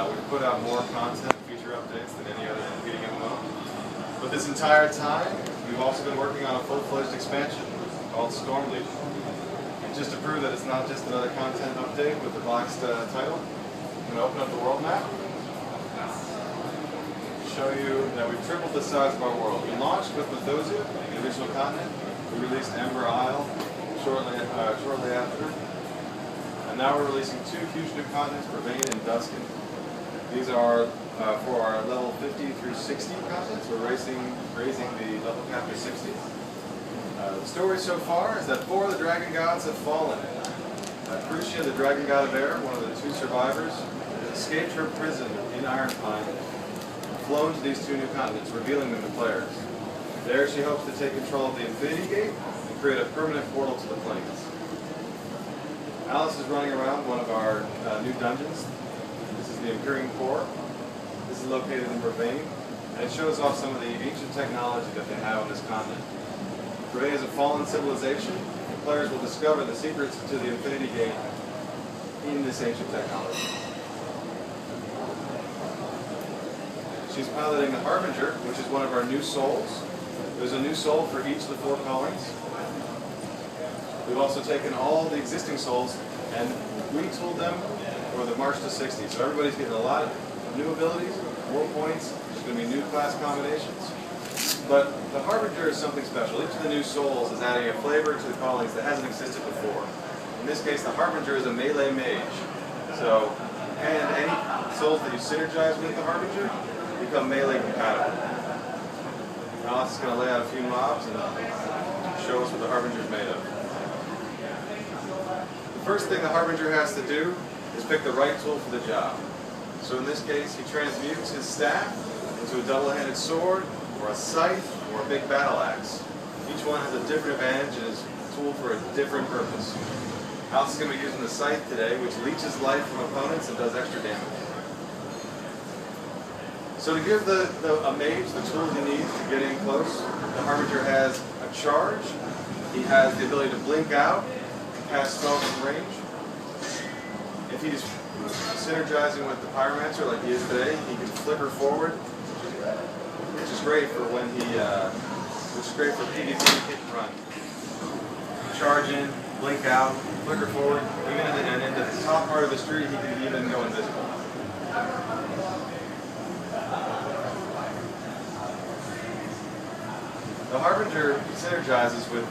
We've put out more content, feature updates than any other competing MMO. But this entire time, we've also been working on a full-fledged expansion called Storm Legion. And just to prove that it's not just another content update with the boxed title, I'm going to open up the world map. Show you that we've tripled the size of our world. We launched with Methosia, the original continent. We released Ember Isle shortly after. And now we're releasing two huge new continents, Vervain and Duskin. These are for our level 50 through 60 continents. We're raising the level cap to 60. The story so far is that 4 of the dragon gods have fallen. Crucia, the dragon god of air, one of the 2 survivors, escaped her prison in Ironpine, flown to these 2 new continents, revealing them to players. There she hopes to take control of the Infinity Gate and create a permanent portal to the planes. Alice is running around one of our new dungeons. This is the Imperium Core. This is located in Vervain, and it shows off some of the ancient technology that they have on this continent. Vervain is a fallen civilization, and players will discover the secrets to the Infinity Gate in this ancient technology. She's piloting the Harbinger, which is one of our new souls. There's a new soul for each of the 4 callings. We've also taken all the existing souls and retooled them for the March to 60. So everybody's getting a lot of new abilities, more points. There's going to be new class combinations. But the Harbinger is something special. Each of the new souls is adding a flavor to the callings that hasn't existed before. In this case, the Harbinger is a melee mage. So, and any souls that you synergize with the Harbinger become melee compatible. Alice is going to lay out a few mobs and show us what the Harbinger is made of. The first thing the Harbinger has to do is pick the right tool for the job. So in this case, he transmutes his staff into a double-handed sword, or a scythe, or a big battle axe. Each one has a different advantage and is a tool for a different purpose. Alice is going to be using the scythe today, which leeches life from opponents and does extra damage. So to give a mage the tools he needs to get in close, the Harbinger has a charge. He has the ability to blink out, cast spells from range. If he's synergizing with the Pyromancer like he is today, he can flicker forward, which is great for when PvP hit and run. Charge in, blink out, flicker forward, and into the top part of the street he can even go invisible. The Harbinger synergizes with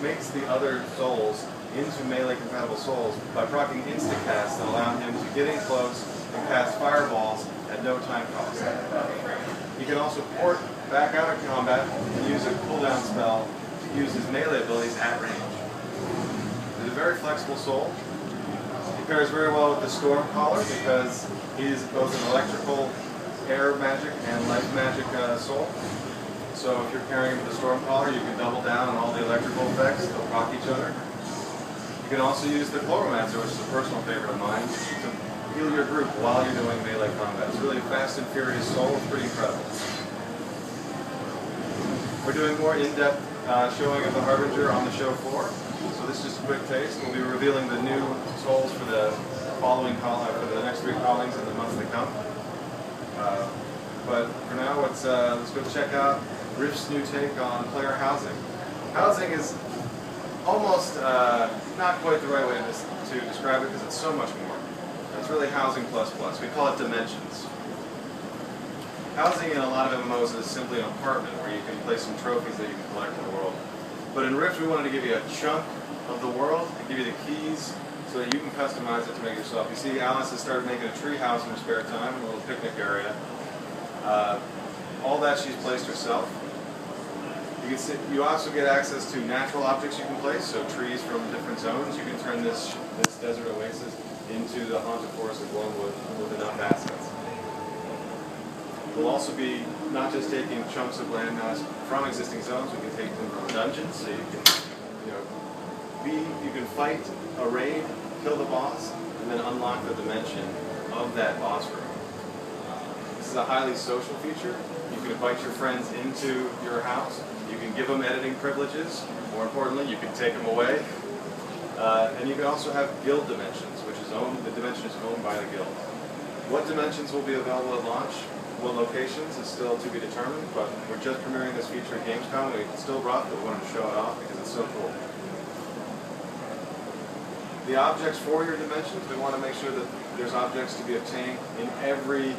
makes the other souls into melee compatible souls by proccing instacasts that allow him to get in close and cast fireballs at no time cost. He can also port back out of combat and use a cooldown spell to use his melee abilities at range. He's a very flexible soul. He pairs very well with the Stormcaller because he's both an electrical air magic and life magic soul. So if you're pairing with the Stormcaller, you can double down on all the electrical effects. They'll proc each other. You can also use the Chloromancer, which is a personal favorite of mine, to heal your group while you're doing melee combat. It's really a fast and furious soul. It's pretty incredible. We're doing more in-depth showing of the Harbinger on the show floor. So this is just a quick taste. We'll be revealing the new souls for the for the next 3 callings in the months to come. But for now, let's go check out Rift's new take on player housing. Housing is almost not quite the right way to describe it because it's so much more. It's really housing plus plus. We call it dimensions. Housing in a lot of MMOs is simply an apartment where you can place some trophies that you can collect in the world. But in Rift, we wanted to give you a chunk of the world and give you the keys so that you can customize it to make yourself. You see, Alice has started making a tree house in her spare time, a little picnic area. All that she's placed herself. You also get access to natural objects you can place, so trees from different zones. You can turn this desert oasis into the haunted forest of Wormwood with enough assets. We'll also be not just taking chunks of landmass from existing zones, we can take them from dungeons, so you can fight a raid, kill the boss, and then unlock the dimension of that boss room. This is a highly social feature. You can invite your friends into your house. You can give them editing privileges. More importantly, you can take them away. And you can also have guild dimensions, which is the dimension is owned by the guild. What dimensions will be available at launch? What locations is still to be determined, but we're just premiering this feature at Gamescom. We still brought it, but we wanted to show it off because it's so cool. The objects for your dimensions, we want to make sure that there's objects to be obtained in every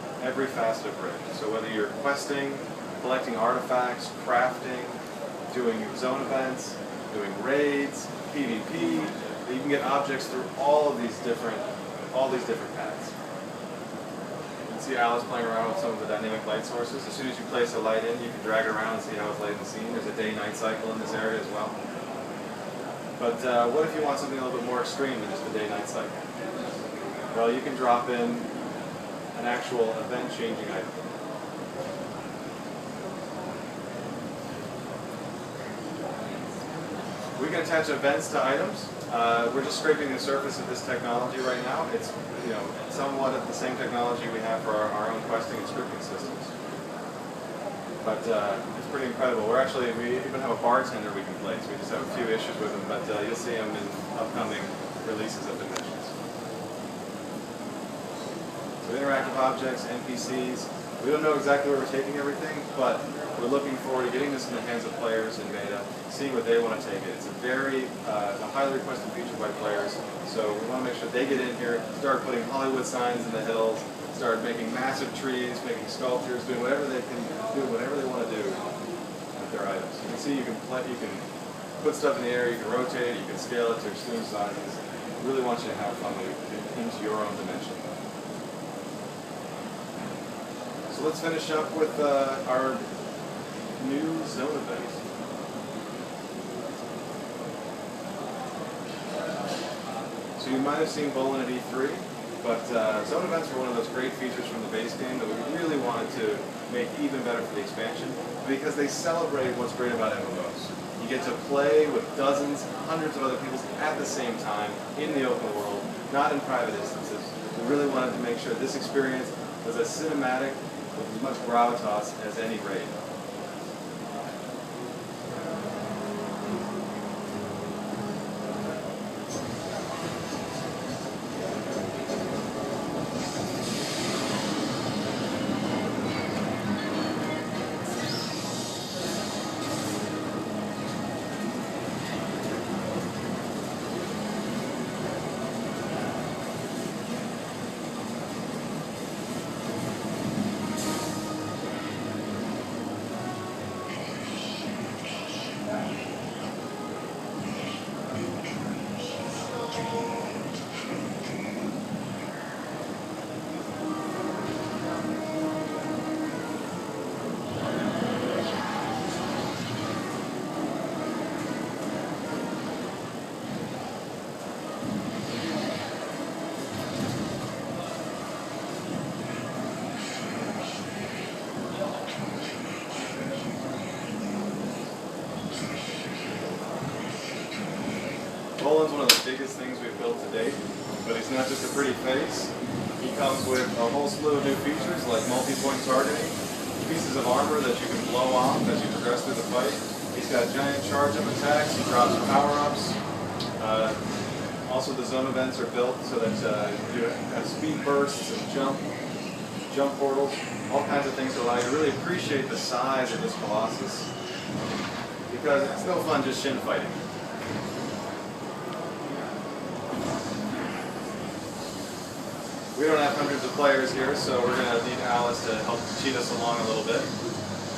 facet of Rift. So whether you're questing, collecting artifacts, crafting, doing zone events, doing raids, PvP, you can get objects through all these different paths. See Alice playing around with some of the dynamic light sources. As soon as you place a light in, you can drag it around and see how it's lighting the scene. There's a day-night cycle in this area as well. But what if you want something a little bit more extreme than just a day-night cycle? Well, you can drop in an actual event-changing item. We can attach events to items. We're just scraping the surface of this technology right now. It's somewhat of the same technology we have for our own questing and scripting systems. But it's pretty incredible. We even have a bartender we can place. We just have a few issues with him, but you'll see him in upcoming releases of Dimensions. So interactive objects, NPCs. We don't know exactly where we're taking everything, but we're looking forward to getting this in the hands of players in beta, seeing what they want to take it. It's a highly requested feature by players, so we want to make sure they get in here, start putting Hollywood signs in the hills, start making massive trees, making sculptures, doing whatever they can do, whatever they want to do with their items. You can see you can put stuff in the air, you can rotate it, you can scale it to extreme sizes. We really want you to have fun with it into your own dimension. So let's finish up with our new zone event. So you might have seen Volan at E3, but zone events were one of those great features from the base game that we really wanted to make even better for the expansion because they celebrate what's great about MMOs. You get to play with dozens, hundreds of other people at the same time in the open world, not in private instances. We really wanted to make sure this experience was as cinematic with as much gravitas as any raid. Volan's one of the biggest things we've built to date, but he's not just a pretty face. He comes with a whole slew of new features like multi-point targeting, pieces of armor that you can blow off as you progress through the fight. He's got giant charge-up attacks, he drops power-ups. Also the zone events are built so that you have speed bursts and jump portals, all kinds of things to allow you to really appreciate the size of this Colossus, because it's no fun just shin fighting. We don't have hundreds of players here, so we're going to need Alice to help cheat us along a little bit.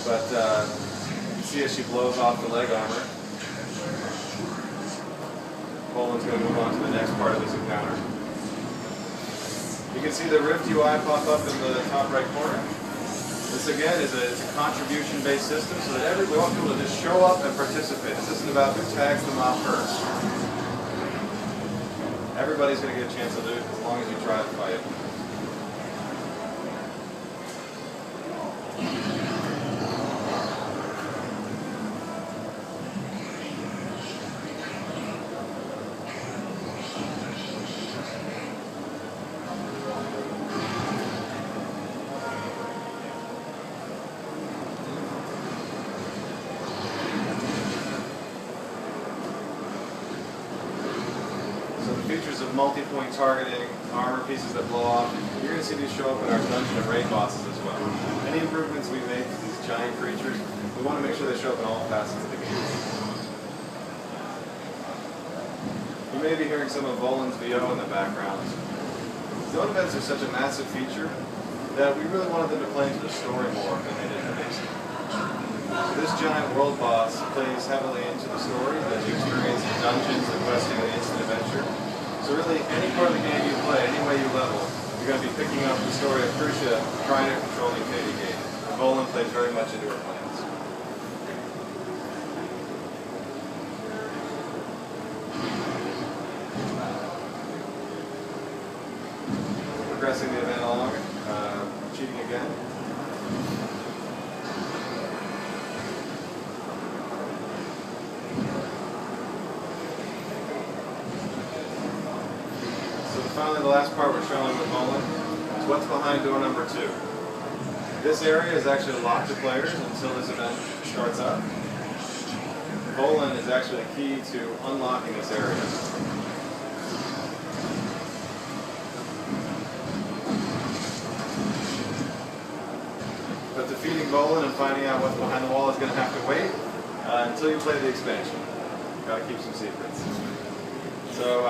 But you can see as she blows off the leg armor, Volan's going to move on to the next part of this encounter. You can see the Rift UI pop up in the top right corner. This again is a contribution-based system, so that we want people to just show up and participate. This isn't about who tags them off first. Everybody's going to get a chance to do it as long as you try to fight it. Features of multi-point targeting, armor pieces that blow off. You're going to see these show up in our dungeon and raid bosses as well. Any improvements we make to these giant creatures, we want to make sure they show up in all facets of the game. You may be hearing some of Volan's VO in the background. Zone events are such a massive feature that we really wanted them to play into the story more than they did in Gamescom. This giant world boss plays heavily into the story as you experience the dungeons, the questing, and the instant adventure. So really, any part of the game you play, any way you level, you're going to be picking up the story of Crucia trying to control the Katie Gate. And Volan plays very much into her plans. Progressing the event along, cheating again. Finally, the last part we're showing with Volan is what's behind door number 2. This area is actually locked to players until this event starts up. Volan is actually the key to unlocking this area. But defeating Volan and finding out what's behind the wall is going to have to wait until you play the expansion. Got to keep some secrets. So,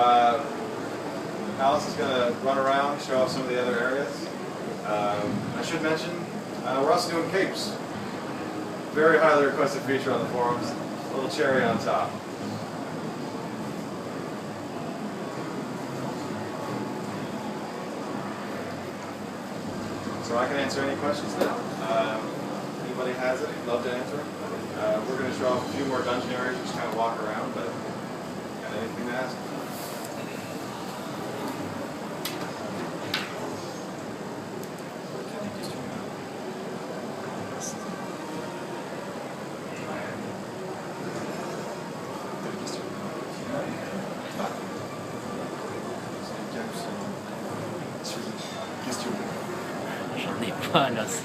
Alice is going to run around, show off some of the other areas. I should mention, we're also doing capes. Very highly requested feature on the forums. A little cherry on top. So I can answer any questions now. Anybody has it, I'd love to answer. We're going to show off a few more dungeon areas, just kind of walk around, but got anything to ask? J'en ai pas là, c'est...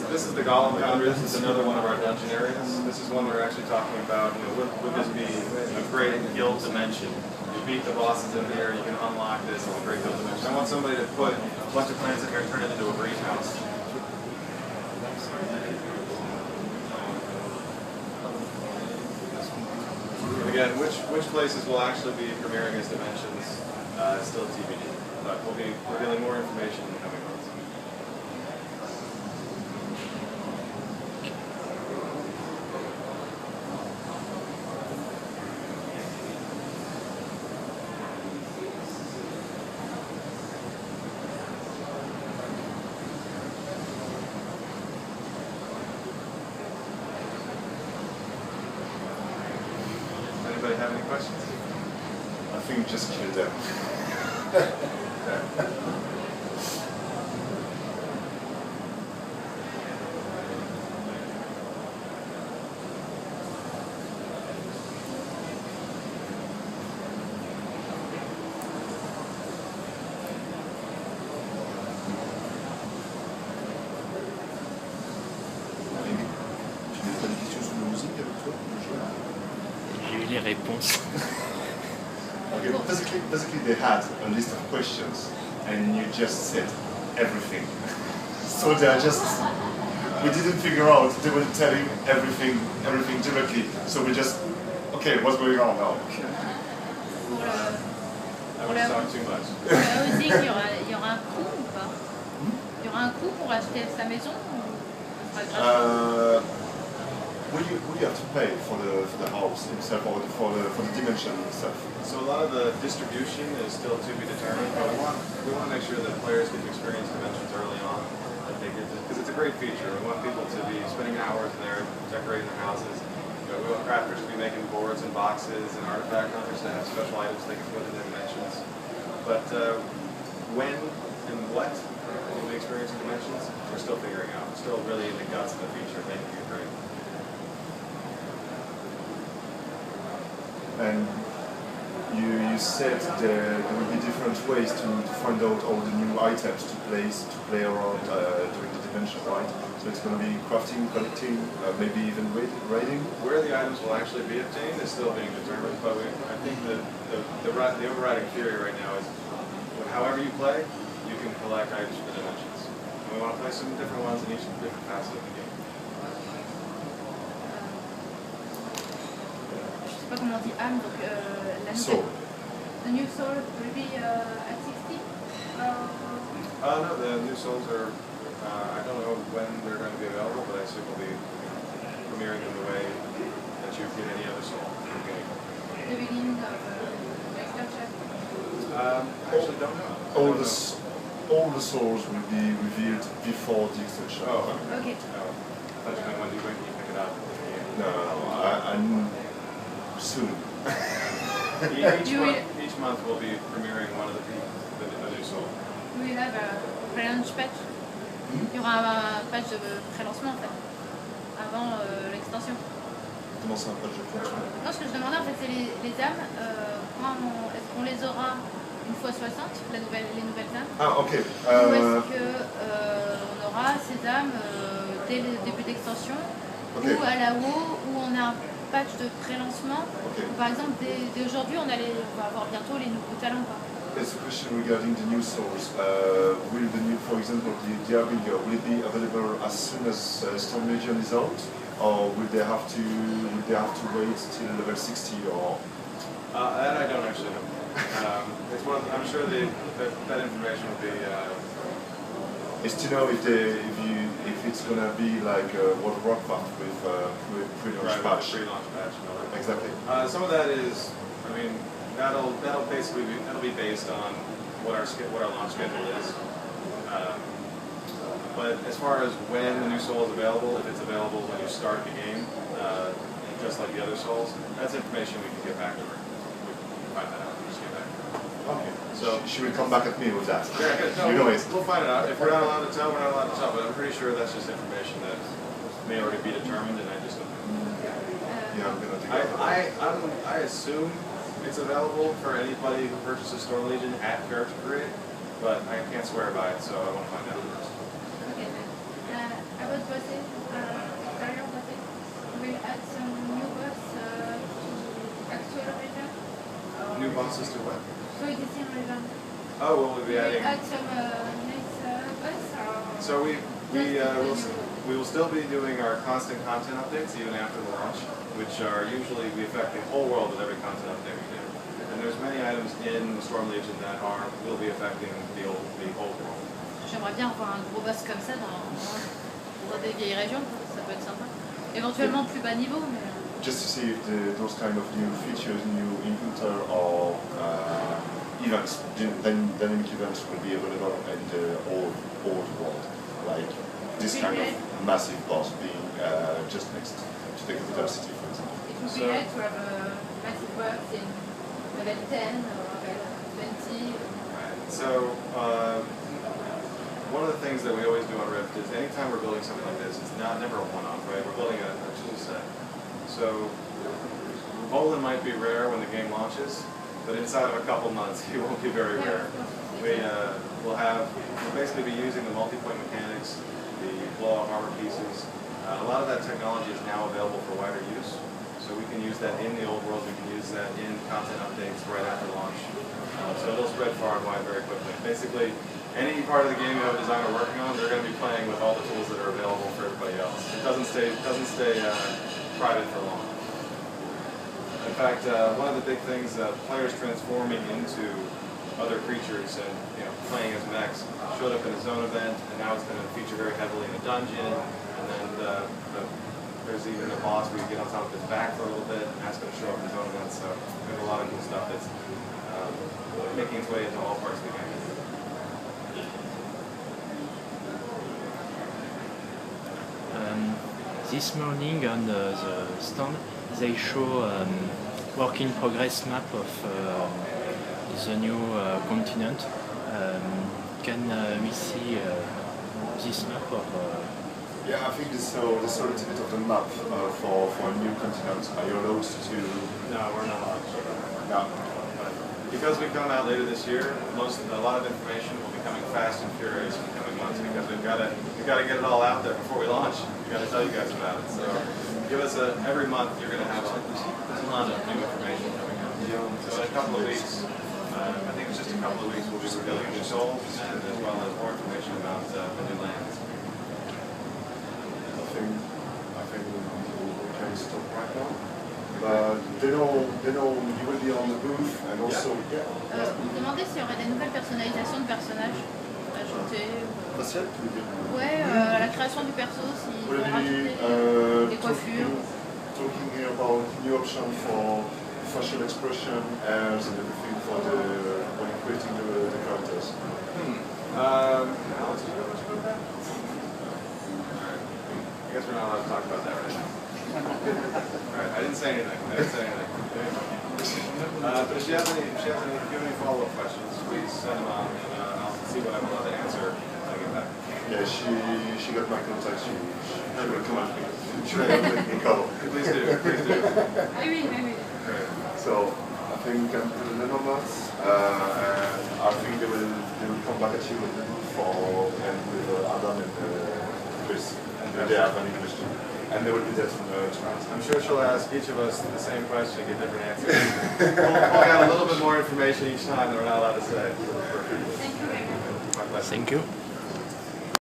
This is the Golem Foundry. This is another one of our dungeon areas. This is one we're actually talking about. Would this be a great guild dimension? You beat the bosses in here, you can unlock this as a great guild dimension. I want somebody to put a bunch of plants in here and turn it into a greenhouse. And again, which places will actually be premiering as dimensions is still TBD, but we'll be revealing more information in the coming months. Anybody have any questions? I think just kill them. Les réponses. Okay, basically they had a list of questions and you just said everything. So they're just, we didn't figure out, they were telling everything directly. So we just, okay, what's going on now? I want to talk too much. Pour la housing, il y aura un coût ou pas? Il y aura un coût pour acheter sa maison ou ce sera gratuit? Will you have to pay for the house itself or for the dimension itself? So a lot of the distribution is still to be determined, but we want to make sure that players get to experience dimensions early on, that they get because it's a great feature. We want people to be spending hours there decorating their houses. We want crafters to be making boards and boxes and artifact hunters to have special items they can put in their dimensions. But when and what we'll be experiencing dimensions, we're still figuring out. We're still really in the guts of the feature, making it great. And you said there will be different ways to find out all the new items to play around during the dimension, right? So it's going to be crafting, collecting, maybe even raiding. Where the items will actually be obtained is still being determined, but I think that the overriding theory right now is however you play, you can collect items for dimensions. And we want to play some different ones in each different facet of the game. Je sais pas comment on dit âme, donc la Soul. The new soul will be at 60? No, the new souls are, I don't know when they're going to be available, but I assume we'll be premiering them the way that you get any other soul. The beginning of next chapter? I actually don't know. All the souls will be revealed before the extension. Oh, Okay. No. I thought you meant when you pick it up. No, I'm soon. Each month we'll be premiering one of the new souls. We will have a pre-launch patch. Il y aura un patch de pré-lancement en fait, avant l'extension. Comment ça, un patch de pré-lancement? Non, ce que je demandais en fait, c'est les âmes, est-ce qu'on les aura une fois 60, les nouvelles âmes? Ah, ok. Ou est-ce qu'on aura ces âmes dès le début d'extension, ou à la WoW, où on a un patch de pré-lancement, où par exemple dès aujourd'hui on va avoir bientôt les nouveaux talents. There's a question regarding the new souls. Will the new, for example, the Diablo, will it be available as soon as Storm Legion is out, or will they have to wait till level 60 or? That I don't actually know. It's one. I'm sure that information will be. Is to know if it's gonna be like World of Warcraft with pre-launch patch. Pre-launch patch. No. Exactly. Some of that is, I mean, that'll basically be based on what our launch schedule is. But as far as when the new soul is available, if it's available when you start the game, just like the other souls, that's information we can get back to her. We can find that out. Just get back to her. Okay. So she will come back at me with that. Yeah, no, you know it. We'll find it out. If we're not allowed to tell, we're not allowed to tell. But I'm pretty sure that's just information that may already be determined, and I just don't know. Yeah, I'm gonna do that. I assume it's available for anybody who purchases Storm Legion at character create, but I can't swear by it, so I want to find out first. Okay. About bosses, career bosses, we'll add some new boss to actual region. New bosses to what? So existing region. Oh, well, we'll be We'll adding. add some nice boss. So we will still be doing our constant content updates even after the launch, which are usually we affect the whole world with every content update we do. And there's many items in Storm Legion that will be affecting the whole world. J'aimerais bien avoir un gros boss comme ça dans des vieilles régions, ça peut être sympa. Éventuellement plus bas niveau, mais. Just to see if those kind of new features, new encounter or events, dynamic events will be available in the old world, like this kind of massive boss being just next to the capital city, for example. It would be nice to have a massive boss in level 10 or level 20. So one of the things that we always do on Rift is anytime we're building something like this, it's never a one-off, right? We're building a tool set. So Volan might be rare when the game launches, but inside of a couple months he won't be very rare. We'll basically be using the multi-point mechanics, the blow-off armor pieces. A lot of that technology is now available for wider use, so we can use that in the old world. We can use that in content updates right after launch. So it'll spread far and wide very quickly. Basically, any part of the game you have a designer working on, they're going to be playing with all the tools that are available for everybody else. It doesn't stay private for long. In fact, one of the big things, players transforming into other creatures and playing as mechs showed up in a zone event, and now it's going to feature very heavily in a dungeon. And then there's even a boss where you get on top of his back for a little bit, and that's going to show up in zone events. So there's a lot of cool stuff that's making its way into all parts of the game. This morning on the stand, they show work in progress map of the new continent. Can we see this map? Or, Yeah, I think there's a little bit of the map for a new continent. Are you allowed to? No, we're not allowed to. No. Because we come out later this year, a lot of information will be coming fast and furious in the coming months because we've got to we got to get it all out there before we launch. We got to tell you guys about it. So give us every month you're going to have a ton of new information coming out. So in a couple of weeks, I think it's just a couple of weeks, we'll be revealing new souls and as well as more information about the new lands. I think we can stop right now. They know you will be on the booth and also. Yeah. On me demandait s'il y aurait des nouvelles personnalisations de personnages ajoutées. Facial, tu veux dire? Ouais, la création du perso, s'ils vont rajouter des coiffures. Talking here about new option for facial expression, airs, and everything for when creating the characters. Alex, do you know much about that? Alright. I guess we're not allowed to talk about that right now. Alright, I didn't say anything. But if she has any follow-up questions, please send them on and I'll see what I'm allowed to answer when I get back. Yeah, she got my contact. She will come at me. She will let me go. Please do. Oui. So I think we can put a name on that, and I think they will come back at you and with Adam and Chris, and if they have any question, and they will be there tonight. I'm sure she'll ask each of us the same question, get different answers. We'll get a little bit more information each time that we're not allowed to say. Thank you very much. My pleasure. Thank you.